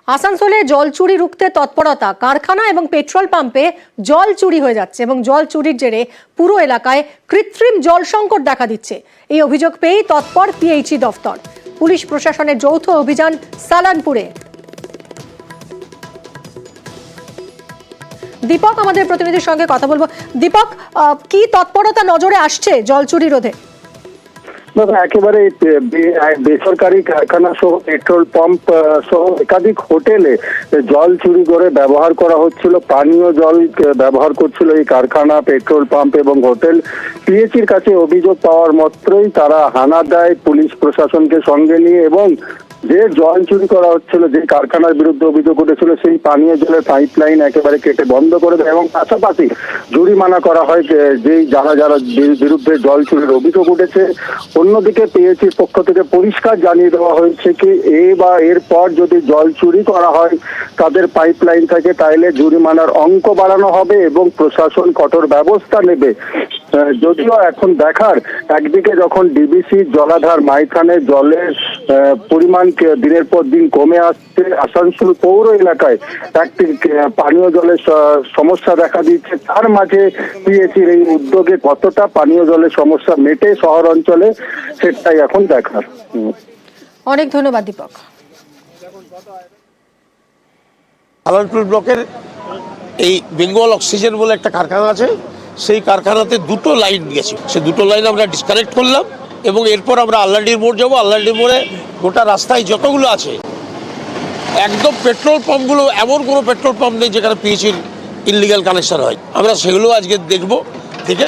আসানসোলে জল চুরি রুখতে তৎপরতা, কারখানা এবং পেট্রোল পাম্পে জল চুরি হয়ে যাচ্ছে এবং জল চুরির জেরে পুরো এলাকায় কৃত্রিম জল সংকট দেখা দিচ্ছে। এই অভিযোগ পেয়েই তৎপর পিএইচই দফতর। পুলিশ প্রশাসনের যৌথ অভিযান সালানপুরে। দীপক আমাদের প্রতিনিধির সঙ্গে কথা বলবো। দীপক, কি তৎপরতা নজরে আসছে জল চুরি রোধে? একেবারে বেসরকারি কারখানা সহ পেট্রোল পাম্প সহ একাধিক হোটেলে জল চুরি করে ব্যবহার করা হচ্ছিল। পানীয় জল ব্যবহার করছিল এই কারখানা, পেট্রোল পাম্প এবং হোটেল। পিএইচির কাছে অভিযোগ পাওয়ার মাত্রই তারা হানা দেয় পুলিশ প্রশাসনকে সঙ্গে নিয়ে, এবং যে জল চুরি করা হচ্ছিল, যে কারখানার বিরুদ্ধে অভিযোগ উঠেছিল, সেই পানীয় জলের পাইপলাইন একেবারে কেটে বন্ধ করে দেয় এবং পাশাপাশি জরিমানা করা হয় যেই যারা বিরুদ্ধে জল চুরির অভিযোগ উঠেছে। অন্যদিকে পিএইচির পক্ষ থেকে পরিষ্কার জানিয়ে দেওয়া হয়েছে কি এরপর যদি জল চুরি করা হয় তাদের পাইপলাইন থেকে, তাইলে জরিমানার অঙ্ক বাড়ানো হবে এবং প্রশাসন কঠোর ব্যবস্থা নেবে। যদিও এখন দেখার, একদিকে যখন ডিবিসি জলাধার মাইথানে জলের পরিমাণ দিনের পর দিন কমে আসছে, আসানসোল পৌর এলাকায় একটি পানীয় জলের সমস্যা দেখা দিচ্ছে, তার মাঝে পিএইচির এই উদ্যোগে কতটা পানীয় জলের সমস্যা মেটে শহর অঞ্চলে, সেটাই এখন দেখার। অনেক ধন্যবাদ দীপক। সালানপুর ব্লকের এই বেঙ্গল অক্সিজেন বলে একটা কারখানা আছে, সেই কারখানাতে দুটো লাইন গেছে। সে দুটো লাইন আমরা ডিসকানেক্ট করলাম এবং এরপর আমরা আল্লাডির মোড় যাবো। আল্লাডির মোড়ে গোটা রাস্তায় যতগুলো আছে একদম পেট্রোল পাম্পগুলো, এমন কোনো পেট্রোল পাম্প নেই যেখানে পিএইচির ইনলিগাল কানেকশন হয়। আমরা সেগুলো আজকে দেখবো, দেখে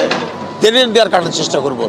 দেওয়ার কাটার চেষ্টা করব।